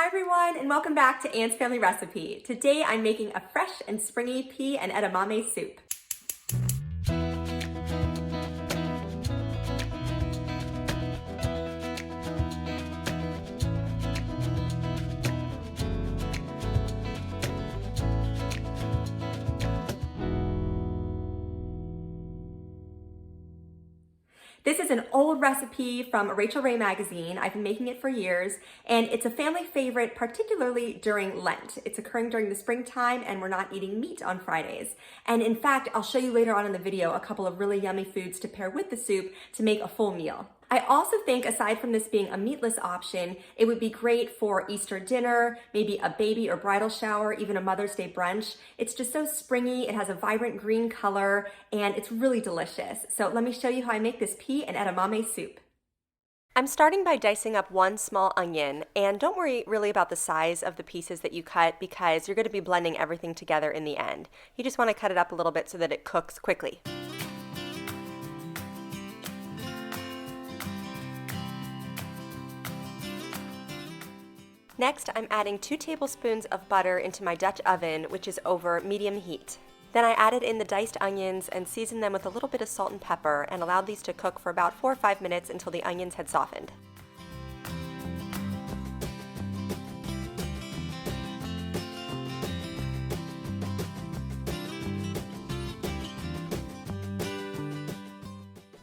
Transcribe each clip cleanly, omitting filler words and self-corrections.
Hi everyone, and welcome back to Anne's Family Recipe. Today I'm making a fresh and springy pea and edamame soup. This is an old recipe from Rachael Ray magazine. I've been making it for years, and it's a family favorite, particularly during Lent. It's occurring during the springtime, and we're not eating meat on Fridays. And in fact, I'll show you later on in the video a couple of really yummy foods to pair with the soup to make a full meal. I also think, aside from this being a meatless option, it would be great for Easter dinner, maybe a baby or bridal shower, even a Mother's Day brunch. It's just so springy, it has a vibrant green color, and it's really delicious. So let me show you how I make this pea and edamame soup. I'm starting by dicing up one small onion, and don't worry really about the size of the pieces that you cut because you're going to be blending everything together in the end. You just want to cut it up a little bit so that it cooks quickly. Next, I'm adding 2 tablespoons of butter into my Dutch oven, which is over medium heat. Then I added in the diced onions and seasoned them with a little bit of salt and pepper and allowed these to cook for about 4 or 5 minutes until the onions had softened.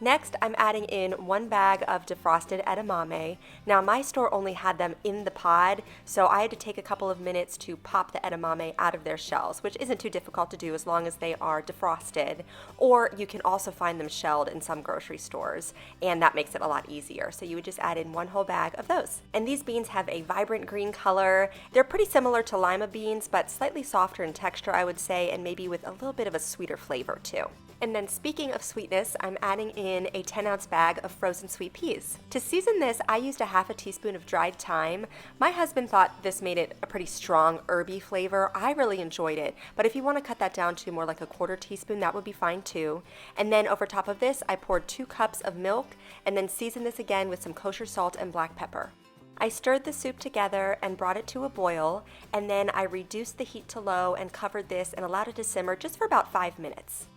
Next, I'm adding in 1 bag of defrosted edamame. Now, my store only had them in the pod, so I had to take a couple of minutes to pop the edamame out of their shells, which isn't too difficult to do as long as they are defrosted. Or you can also find them shelled in some grocery stores, and that makes it a lot easier. So you would just add in 1 whole bag of those. And these beans have a vibrant green color. They're pretty similar to lima beans, but slightly softer in texture, I would say, and maybe with a little bit of a sweeter flavor too. And then speaking of sweetness, I'm adding in a 10-ounce bag of frozen sweet peas. To season this, I used a half a teaspoon of dried thyme. My husband thought this made it a pretty strong herby flavor. I really enjoyed it, but if you want to cut that down to more like a 1/4 teaspoon, that would be fine too. And then over top of this, I poured 2 cups of milk and then seasoned this again with some kosher salt and black pepper. I stirred the soup together and brought it to a boil, and then I reduced the heat to low and covered this and allowed it to simmer just for about 5 minutes.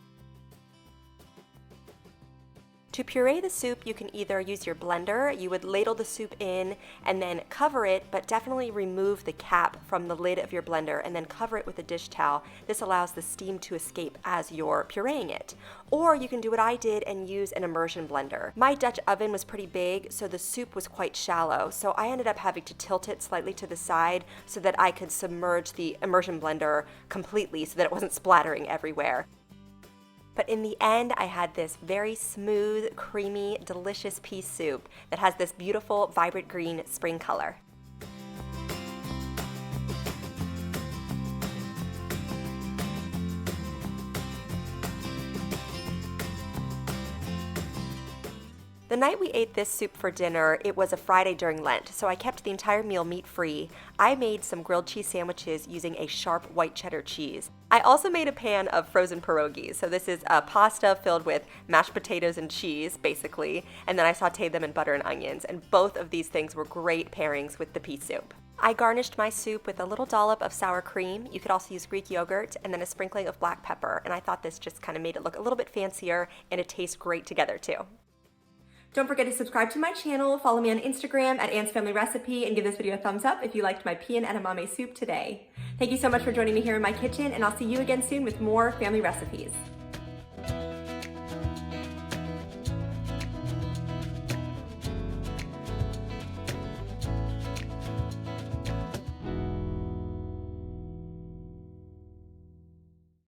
To puree the soup, you can either use your blender, you would ladle the soup in and then cover it, but definitely remove the cap from the lid of your blender and then cover it with a dish towel. This allows the steam to escape as you're pureeing it. Or you can do what I did and use an immersion blender. My Dutch oven was pretty big, so the soup was quite shallow, so I ended up having to tilt it slightly to the side so that I could submerge the immersion blender completely so that it wasn't splattering everywhere. But in the end, I had this very smooth, creamy, delicious pea soup that has this beautiful, vibrant green spring color. The night we ate this soup for dinner, it was a Friday during Lent, so I kept the entire meal meat-free. I made some grilled cheese sandwiches using a sharp white cheddar cheese. I also made a pan of frozen pierogies. So this is a pasta filled with mashed potatoes and cheese, basically, and then I sautéed them in butter and onions, and both of these things were great pairings with the pea soup. I garnished my soup with a little dollop of sour cream. You could also use Greek yogurt and then a sprinkling of black pepper, and I thought this just kind of made it look a little bit fancier, and it tastes great together too. Don't forget to subscribe to my channel, follow me on Instagram at Anne's Family Recipe, and give this video a thumbs up if you liked my pea and edamame soup today. Thank you so much for joining me here in my kitchen, and I'll see you again soon with more family recipes.